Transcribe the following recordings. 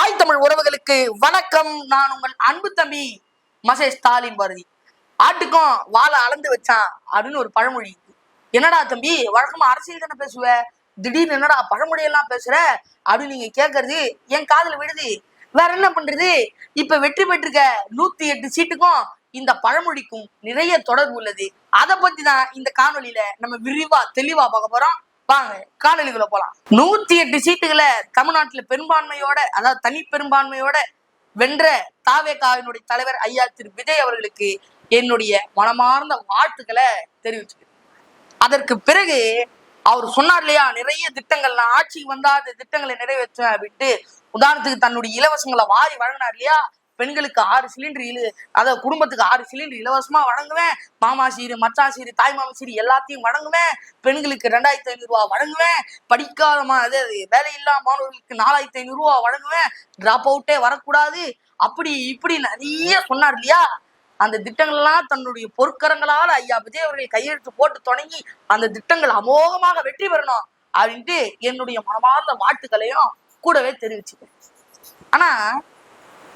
தாய் தமிழ் உறவுகளுக்கு வணக்கம். நான் உங்கள் அன்பு தம்பி மசே ஸ்டாலின் பாரதி. ஆட்டுக்கும் வாழை அளந்து வச்சான் அப்படின்னு ஒரு பழமொழி. என்னடா தம்பி, வழக்கமா அரசியல் தானே பேசுவ, திடீர்னு என்னடா பழமொழியெல்லாம் பேசுற அப்படின்னு நீங்க கேட்கறது என் காதுல விடுது. வேற என்ன பண்றது? இப்ப வெற்றி பெற்றிருக்க 108 சீட்டுக்கும் இந்த பழமொழிக்கும் நிறைய தொடர்பு உள்ளது. அதை பத்தி தான் இந்த காணொலியில நம்ம விரிவா தெளிவா பார்க்க போறோம். வாங்க காணொலிக்குள்ள போலாம். 108 சீட்டுகளை தமிழ்நாட்டுல பெரும்பான்மையோட, அதாவது தனி பெரும்பான்மையோட வென்ற தாவேகாவினுடைய தலைவர் ஐயா திரு விஜய் அவர்களுக்கு என்னுடைய மனமார்ந்த வாழ்த்துக்களை தெரிவிச்சுக்கிறேன். அதற்கு பிறகு அவர் சொன்னார் இல்லையா, நிறைய திட்டங்கள் நான் ஆட்சிக்கு வந்தா அந்த திட்டங்களை நிறைவேற்றேன் அப்படின்ட்டு. உதாரணத்துக்கு தன்னுடைய இலவசங்களை வாரி வழங்கினார் இல்லையா. பெண்களுக்கு 6 சிலிண்டர், அதாவது குடும்பத்துக்கு 6 சிலிண்டர் இலவசமா வழங்குவேன். மாமா சீரு, மச்சான் சீரு, தாய் மாமா சீரு எல்லாத்தையும் வழங்குவேன். பெண்களுக்கு 2500 ரூபா வழங்குவேன். படிக்காத அதாவது வேலையில்லா மாணவர்களுக்கு 4500 ரூபா வழங்குவேன். டிராப் அவுட்டே வரக்கூடாது. அப்படி இப்படி நிறைய சொன்னார் இல்லையா. அந்த திட்டங்கள் எல்லாம் தன்னுடைய பொற்கரங்களால் ஐயா விஜய் அவர்கள் கையெழுத்து போட்டு தொடங்கி அந்த திட்டங்கள் அமோகமாக வெற்றி பெறணும் அப்படின்ட்டு என்னுடைய மனமார்ந்த வாழ்த்துக்களையும் கூடவே தெரிவிச்சுக்கிறேன். ஆனா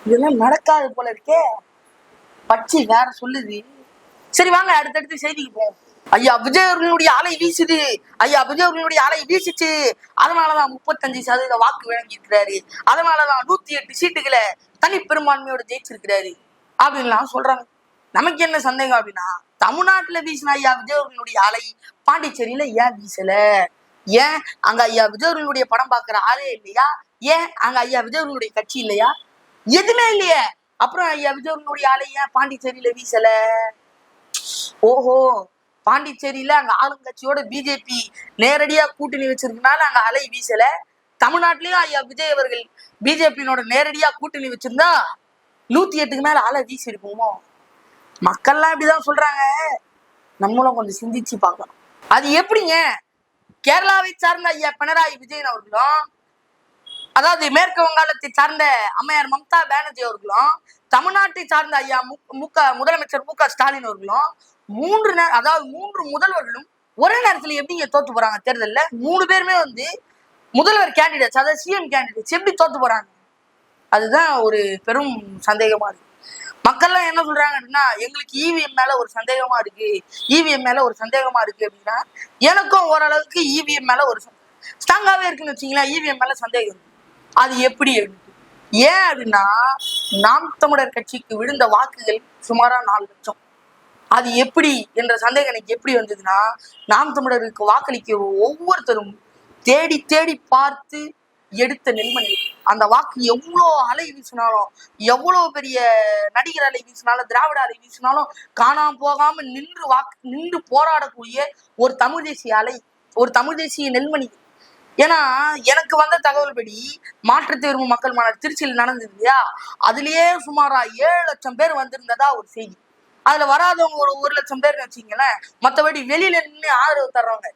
இதெல்லாம் நடக்காது போல இருக்கே. பட்சி வேற சொல்லுது. சரி வாங்க அடுத்தடுத்து செய்திக்கு போவோம். ஐயா விஜய் அவர்களுடைய அலை வீசுது. ஐயா விஜய் அவர்களுடைய அலை வீசிச்சு. அதனாலதான் 35% வாக்கு வழங்கி இருக்கிறாரு. அதனாலதான் 108 சீட்டுகளை தனி பெரும்பான்மையோட ஜெயிச்சிருக்கிறாரு அப்படின்லாம் சொல்றாங்க. நமக்கு என்ன சந்தேகம் அப்படின்னா, தமிழ்நாட்டுல வீசின ஐயா விஜய் அவர்களுடைய அலை பாண்டிச்சேரியில ஏன் வீசல? ஏன் அங்க ஐயா விஜய் அவர்களுடைய படம் பாக்குற ஆளே இல்லையா? ஏன் அங்க ஐயா விஜய் அவர்களுடைய கட்சி இல்லையா? எதுவுமே இல்லையே. அப்புறம் ஐயா விஜய் அவர்களுடைய அலை ஏன் பாண்டிச்சேரியில வீசல? ஓஹோ, பாண்டிச்சேரியில அங்க ஆளுங்கட்சியோட பிஜேபி நேரடியா கூட்டணி வச்சிருக்கனால அங்க அலை வீசல. தமிழ்நாட்டிலயும் ஐயா விஜய் அவர்கள் பிஜேபியோட நேரடியா கூட்டணி வச்சிருந்தா 108க்கு மேல அலை வீசி இருக்குமோ? மக்கள்லாம் இப்படிதான் சொல்றாங்க. நம்மளும் கொஞ்சம் சிந்திச்சு பார்க்கணும். அது எப்படிங்க? கேரளாவை சார்ந்த ஐயா பினராயி விஜயன் அவர்களும், அதாவது மேற்கு வங்காளத்தை சார்ந்த அம்மையார் மம்தா பானர்ஜி அவர்களும், தமிழ்நாட்டை சார்ந்த ஐயா முதலமைச்சர் மு க ஸ்டாலின் அவர்களும், மூன்று முதல்வர்களும் ஒரே நேரத்துல எப்படிங்க தோத்து போறாங்க தேர்தல்ல? 3 பேருமே முதல்வர் கேண்டிடேட்ஸ், அதாவது சிஎம் கேண்டிடேட்ஸ், எப்படி தோத்து போறாங்க? அதுதான் ஒரு பெரும் சந்தேகமா இருக்கு. மக்கள்லாம் என்ன சொல்றாங்க அப்படின்னா, எங்களுக்கு இவிஎம் மேல ஒரு சந்தேகமா இருக்கு, இவிஎம் மேல ஒரு சந்தேகமா இருக்கு அப்படின்னா, எனக்கும் ஓரளவுக்கு இவிஎம் மேல ஒரு ஸ்ட்ராங்காவே இருக்குன்னு வச்சுங்களேன். இவிஎம் மேல சந்தேகம் இருக்கு. அது எப்படி? ஏன் அப்படின்னா, நாம் தமிழர் கட்சிக்கு விழுந்த வாக்குகள் சுமாரா 4 லட்சம். அது எப்படி என்ற சந்தேகம் எனக்கு எப்படி வந்ததுன்னா, நாம் தமிழருக்கு வாக்களிக்க ஒவ்வொருத்தரும் தேடி தேடி பார்த்து எடுத்த நெல்மணி. அந்த வாக்கு எவ்வளோ அலை வீசினாலும், எவ்வளவு பெரிய நடிகர் அலை வீசினாலும், திராவிட அலை வீசினாலும் காணாம போகாம நின்று போராடக்கூடிய ஒரு தமிழ் தேசிய அலை, ஒரு தமிழ் தேசிய நெல்மணி. ஏன்னா எனக்கு வந்த தகவல் படி மாற்றுத்திறவு மக்கள் மாநாடு திருச்சியில் நடந்தது இல்லையா, அதுலயே சுமாரா 7 லட்சம் பேர் வந்திருந்ததா ஒரு செய்தி. அதுல வராதவங்க ஒரு 1 லட்சம் பேர்னு வச்சுங்களேன். மற்றபடி வெளியில நின்று ஆதரவு தர்றவங்க,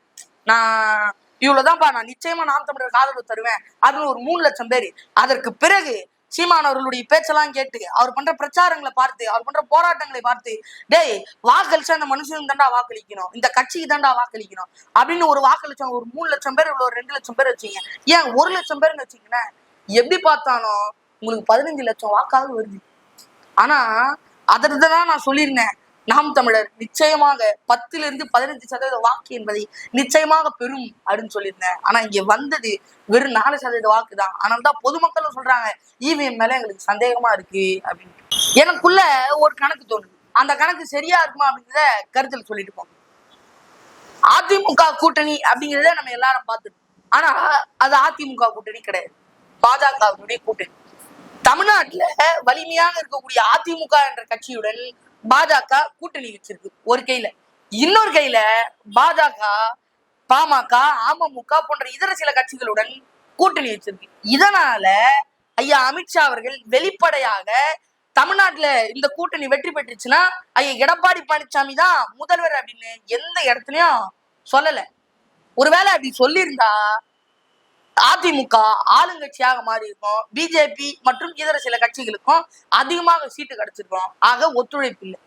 நான் இவ்வளவுதான்ப்பா, நான் நிச்சயமா நாம் தமிழருக்கு ஆதரவு தருவேன் அப்படின்னு ஒரு 3 லட்சம் பேர். அதற்கு பிறகு சீமான் அவர்களுடைய பேச்செல்லாம் கேட்டு, அவர் பண்ற பிரச்சாரங்களை பார்த்து, அவர் பண்ற போராட்டங்களை பார்த்து, டேய் வாக்களிச்சா அந்த மனுஷனுக்கு தாண்டா வாக்களிக்கணும், இந்த கட்சிக்கு தாண்டா வாக்களிக்கணும் அப்படின்னு ஒரு வாக்களிச்சவங்க ஒரு 3 லட்சம் பேர், இவ்வளவு 2 லட்சம் பேர் வச்சுங்க, ஏன் 1 லட்சம் பேர்னு வச்சுக்கீங்கன்னா, எப்படி பார்த்தாலும் உங்களுக்கு 15 லட்சம் வாக்காக வருது. ஆனா அதற்குதான் நான் சொல்லியிருந்தேன், நாம் தமிழர் நிச்சயமாக 10 to 15% வாக்கு என்பதை நிச்சயமாக பெறும் அப்படின்னு சொல்லியிருந்தேன். ஆனா இங்க வந்தது வெறும் 4% வாக்கு தான். ஆனால்தான் பொதுமக்களும் சொல்றாங்க இவிஎம் மேல எங்களுக்கு சந்தேகமா இருக்கு அப்படின்னு. எனக்குள்ள ஒரு கணக்கு தோணுது. அந்த கணக்கு சரியா இருக்குமா அப்படிங்கிறத கருத்தில் சொல்லிட்டு போங்க. அதிமுக கூட்டணி அப்படிங்கிறத நம்ம எல்லாரும் பார்த்துட்டோம். ஆனா அது அதிமுக கூட்டணி கிடையாது, பாஜகவுடைய கூட்டணி. தமிழ்நாட்டுல வலிமையாக இருக்கக்கூடிய அதிமுக என்ற கட்சியுடன் பாஜக கூட்டணி வச்சிருக்கு ஒரு கையில. இன்னொரு கையில பாஜக, பாமக, அமமுக போன்ற இதர சில கட்சிகளுடன் கூட்டணி வச்சிருக்கு. இதனால ஐயா அமித்ஷா அவர்கள் வெளிப்படையாக தமிழ்நாட்டுல இந்த கூட்டணி வெற்றி பெற்றுச்சுன்னா ஐயா எடப்பாடி பழனிசாமி தான் முதல்வர் அப்படின்னு எந்த இடத்துலயும் சொல்லல. ஒருவேளை அப்படி சொல்லியிருந்தா அதிமுக ஆளுங்கட்சியாக மாறி இருக்கும், பிஜேபி மற்றும் இதர சில கட்சிகளுக்கும் அதிகமாக சீட்டு கிடைச்சிருக்கும். ஆக ஒத்துழைப்பு இல்லை.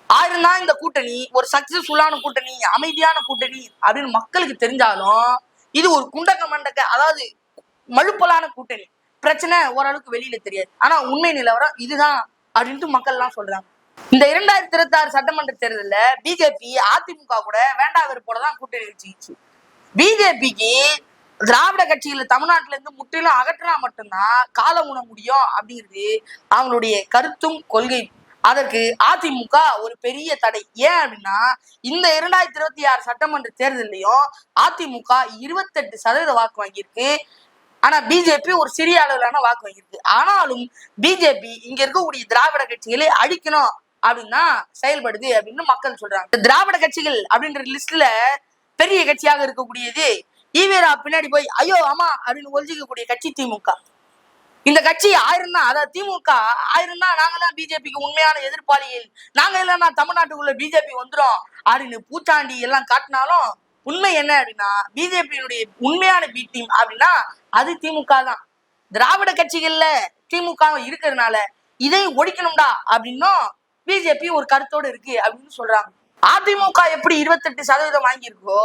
ஆயிருந்தா இந்த கூட்டணி ஒரு சக்சஸ்ஃபுல்லான கூட்டணி, அமைதியான கூட்டணி அப்படின்னு மக்களுக்கு தெரிஞ்சாலும் இது ஒரு குண்டக்க மண்டக்க, அதாவது மழுப்பலான கூட்டணி. பிரச்சனை ஓரளவுக்கு வெளியில தெரியாது. ஆனா உண்மை நிலவரம் இதுதான் அப்படின்ட்டு மக்கள் எல்லாம் சொல்றாங்க. இந்த 2026 சட்டமன்ற தேர்தலில் பிஜேபி அதிமுக கூட வேண்டா வெறுப்போட தான் கூட்டணி வச்சுக்கிச்சு. பிஜேபிக்கு திராவிட கட்சிகளை தமிழ்நாட்டில இருந்து முற்றிலும் அகற்றினா மட்டும்தான் காலம் உண முடியும் அப்படிங்கிறது அவங்களுடைய கருத்தும் கொள்கையும். அதற்கு அதிமுக ஒரு பெரிய தடை. ஏன் அப்படின்னா இந்த 2026 சட்டமன்ற தேர்தலையும் அதிமுக 28% வாக்கு வாங்கியிருக்கு. ஆனா பிஜேபி ஒரு சிறிய அளவிலான வாக்கு வாங்கியிருக்கு. ஆனாலும் பிஜேபி இங்க இருக்கக்கூடிய திராவிட கட்சிகளை அழிக்கணும் அப்படின்னா செயல்படுது அப்படின்னு மக்கள் சொல்றாங்க. திராவிட கட்சிகள் அப்படின்ற லிஸ்ட்ல பெரிய கட்சியாக இருக்கக்கூடியது ஈவேரா பின்னாடி போய் ஐயோ ஆமா அப்படின்னு ஒழிஞ்சிக்கக்கூடிய கட்சி திமுக. இந்த கட்சி ஆயிருந்தா, அதாவது திமுக ஆயிருந்தா நாங்கதான் பிஜேபிக்கு உண்மையான எதிர்ப்பாளிகள், நாங்க இல்லைன்னா தமிழ்நாட்டுக்குள்ள பிஜேபி வந்துடும் அப்படின்னு பூச்சாண்டி எல்லாம் காட்டினாலும் உண்மை என்ன அப்படின்னா பிஜேபியினுடைய உண்மையான பி டீம் அப்படின்னா அது திமுக தான். திராவிட கட்சிகள்ல திமுக இருக்கிறதுனால இதை ஒழிக்கணும்டா அப்படின்னும் பிஜேபி ஒரு கருத்தோடு இருக்கு அப்படின்னு சொல்றாங்க. அதிமுக எப்படி 28% வாங்கியிருக்கோ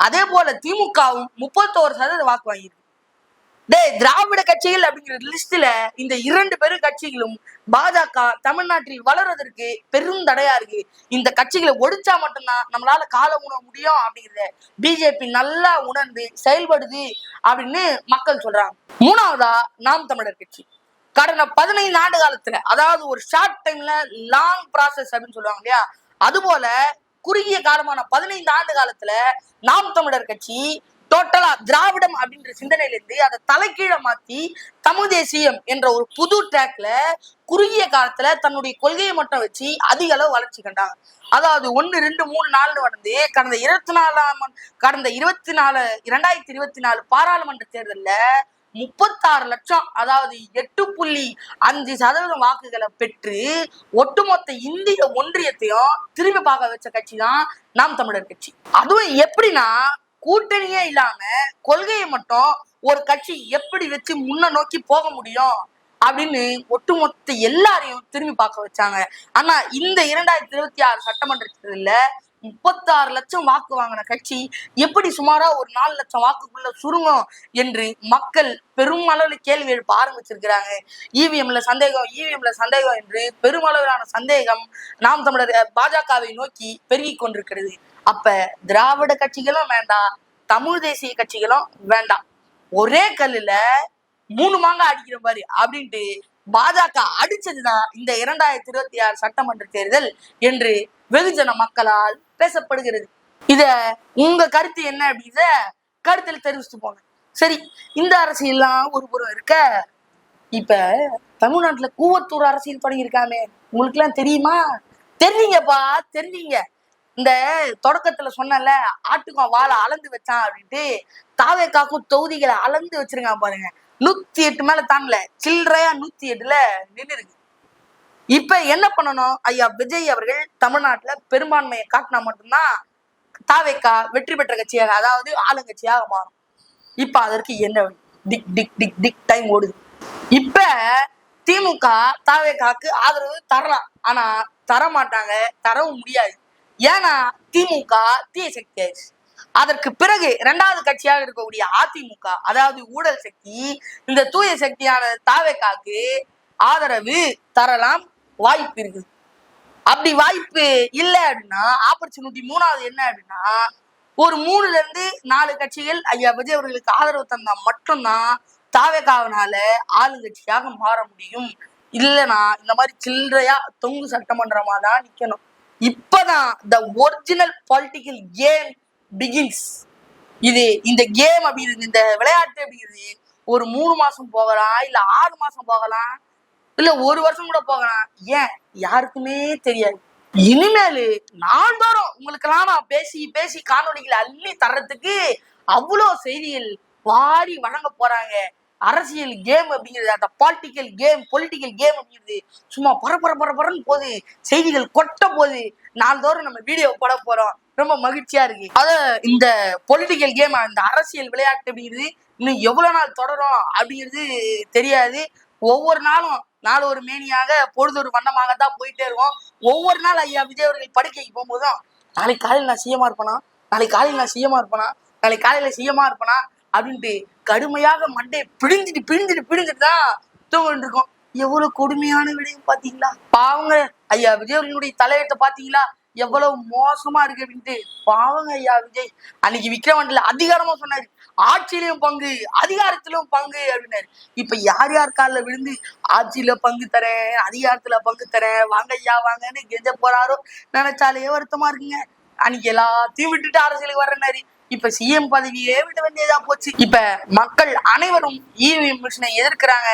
அதே போல திமுகவும் 31% வாக்கு வாங்கியிருக்கு. திராவிட கட்சிகள் அப்படிங்கிற லிஸ்ட்ல இந்த 2 பெரும் கட்சிகளும் பாஜக தமிழ்நாட்டில் வளர்வதற்கு பெரும் தடையா இருக்கு. இந்த கட்சிகளை ஒழிச்சா மட்டும்தான் நம்மளால காலம் உணர முடியும் அப்படிங்கிறத பிஜேபி நல்லா உணர்ந்து செயல்படுது அப்படின்னு மக்கள் சொல்றாங்க. மூணாவதா நாம் தமிழர் கட்சி. கடந்த 15 ஆண்டு காலத்துல, அதாவது ஒரு ஷார்ட் டைம்ல லாங் ப்ராசஸ் அப்படின்னு சொல்லுவாங்க இல்லையா, அது போல குறுகிய காலமான 15 ஆண்டு காலத்துல நாம் தமிழர் கட்சி டோட்டலா திராவிடம் அப்படின்ற சிந்தனையில இருந்து அதை தலைக்கீழ மாத்தி தமிழ் தேசியம் என்ற ஒரு புது ட்ராக்ல குறுகிய காலத்துல தன்னுடைய கொள்கையை மட்டும் வச்சு அதிக அளவு வளர்ச்சி கண்டாங்க. அதாவது 1, 2, 3, 4 வந்து கடந்த 2024 பாராளுமன்ற தேர்தல்ல 36 லட்சம், அதாவது 8.5% வாக்குகளை பெற்று ஒட்டுமொத்த இந்திய ஒன்றியத்தையும் திரும்பி பார்க்க வச்ச கட்சி தான் நாம் தமிழர் கட்சி. அதுவும் எப்படின்னா கூட்டணியே இல்லாம கொள்கையை மட்டும் ஒரு கட்சி எப்படி வச்சு முன்ன நோக்கி போக முடியும் அப்படின்னு ஒட்டுமொத்த எல்லாரையும் திரும்பி பார்க்க வச்சாங்க. ஆனா இந்த 2026 சட்டமன்ற தேர்தல்ல 36 லட்சம் வாக்கு வாங்கின கட்சி எப்படி சுமாரா ஒரு 4 லட்சம் வாக்குக்குள்ள சுருங்கும் என்று மக்கள் பெருமளவு கேள்வி எழுப்ப ஆரம்பிச்சிருக்கிறாங்க. இவிஎம்ல சந்தேகம் என்று பெருமளவிலான சந்தேகம் நாம் தமிழர் பாஜகவை நோக்கி பெருகி கொண்டிருக்கிறது. அப்ப திராவிட கட்சிகளும் வேண்டாம், தமிழ் தேசிய கட்சிகளும் வேண்டாம், ஒரே கல்லுல 3 மாங்காய் அடிக்கிற மாதிரி அப்படின்ட்டு பாஜக அடிச்சதுதான் இந்த 2026 சட்டமன்ற தேர்தல் என்று வெகுஜன மக்களால் பேசப்படுகிறது. இத உங்க கருத்து என்ன அப்படின்ற கருத்துல தெரிவிச்சுட்டு போங்க. சரி, இந்த அரசியல்லாம் ஒரு புறம் இருக்க, இப்ப தமிழ்நாட்டுல கூவத்தூர் அரசியல் தொடங்கியிருக்காமே, உங்களுக்கு எல்லாம் தெரியுமா? தெரிஞ்சீங்க. இந்த தொடக்கத்துல சொன்னல ஆட்டுக்கும் வாழை அளந்து வச்சான் அப்படின்ட்டு தாவேக்காக்கும் தொகுதிகளை அளந்து வச்சிருக்கான் பாருங்க. 108 மேல தாண்டல, சில்லறையா 108ல நின்று இருக்கு. இப்ப என்ன பண்ணணும்? ஐயா விஜய் அவர்கள் தமிழ்நாட்டுல பெரும்பான்மையை காட்டினா மட்டும்தான் தாவேக்கா வெற்றி பெற்ற கட்சியாக, அதாவது ஆளுங்கட்சியாக மாறும். இப்ப அதற்கு என்ன tick tick tick tick time ஓடுது. இப்ப திமுக தாவேக்காக்கு ஆதரவு தரலாம், ஆனா தரமாட்டாங்க, தரவும் முடியாது. ஏன்னா திமுக தீய சக்தி ஆயிடுச்சு. அதற்கு பிறகு 2வது கட்சியாக இருக்கக்கூடிய அதிமுக, அதாவது ஊழல் சக்தி, இந்த தூய சக்தியான தாவேக்காக்கு ஆதரவு தரலாம், வாய்ப்பு இருக்குது. அப்படி வாய்ப்பு இல்லை அப்படின்னா ஆப்பர்ச்சுனிட்டி 3வது என்ன அப்படின்னா ஒரு 3ல இருந்து 4 கட்சிகள் ஐயா விஜய் அவர்களுக்கு ஆதரவு தந்தா மட்டும்தான் தாவேக்காவினால ஆளுங்கட்சியாக மாற முடியும். இல்லைன்னா இந்த மாதிரி சில்லறையா தொங்கு சட்டமன்றமா தான் நிக்கணும். இப்பதான் the original political game begins. இந்த கேம் அப்படிங்கிறது, இந்த விளையாட்டு அப்படிங்கிறது ஒரு 3 மாசம் போகலாம், இல்ல 6 மாசம் போகலாம், இல்ல 1 வருஷம் கூட போகலாம். ஏன் யாருக்குமே தெரியாது. இனிமேலு நாள்தோறும் உங்களுக்கெல்லாம் நான் பேசி காணொலிகளை அள்ளி தர்றதுக்கு அவ்வளோ செய்திகள் வாரி வழங்க போறாங்க. அரசியல் கேம் அப்படிங்கிறது, அந்த பொலிட்டிக்கல் கேம் அப்படிங்கிறது சும்மா பரபரன்னு போது, செய்திகள் கொட்ட போது, நாள்தோறும் நம்ம வீடியோ போட போறோம். ரொம்ப மகிழ்ச்சியா இருக்கு. இந்த பொலிட்டிக்கல் கேம், அந்த அரசியல் விளையாட்டு அப்படிங்கிறது இன்னும் எவ்வளவு நாள் தொடரும் அப்படிங்கிறது தெரியாது. ஒவ்வொரு நாளும் ஒரு மேனியாக பொழுதொரு வண்ணமாகத்தான் போயிட்டே இருக்கும். ஒவ்வொரு நாள் ஐயா விஜய் அவர்கள் படுக்கைக்கு போகும்போதும் நாளைக்கு காலையில் நான் சிஎம்மா இருப்பேனா, அப்படின்ட்டு கடுமையாக மண்டையை பிழிஞ்சிட்டு தான் தூங்கிட்டு இருக்கோம். எவ்வளவு கொடுமையான விடயம் பாத்தீங்களா? பாவங்க ஐயா விஜயனுடைய தலையத்தை பாத்தீங்களா எவ்வளவு மோசமா இருக்கு அப்படின்ட்டு. பாவங்க ஐயா விஜய் அன்னைக்கு விக்ரவாண்டில அதிகாரமா சொன்னாரு, ஆட்சியிலும் பங்கு அதிகாரத்திலும் பங்கு அப்படின்னாரு. இப்ப யார் யார் காலில் விழுந்து ஆட்சியில பங்கு தரேன் அதிகாரத்துல பங்கு தரேன் வாங்க ஐயா வாங்கன்னு கெஞ்ச போறாரோ நினைச்சாலே வருத்தமா இருக்குங்க. அன்னைக்கு எல்லாத்தையும் விட்டுட்டு அரசியலுக்கு வர்றனாரு, இப்ப சிஎம் பதவியே விட வேண்டியதா போச்சு. இப்ப மக்கள் அனைவரும் இவிஎம் மிஷினை எதிர்க்கிறாங்க,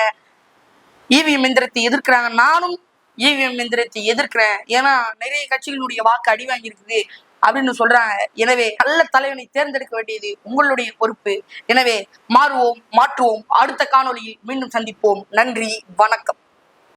இவிஎம் எந்திரத்தை எதிர்க்கிறாங்க. நானும் இவிஎம் எந்திரத்தை எதிர்க்கிறேன், ஏன்னா நிறைய கட்சிகளுடைய வாக்கு அடி வாங்கியிருக்குது அப்படின்னு சொல்றாங்க. எனவே நல்ல தலைவனை தேர்ந்தெடுக்க வேண்டியது உங்களுடைய பொறுப்பு. எனவே மாறுவோம், மாற்றுவோம். அடுத்த காணொலியில் மீண்டும் சந்திப்போம். நன்றி, வணக்கம்.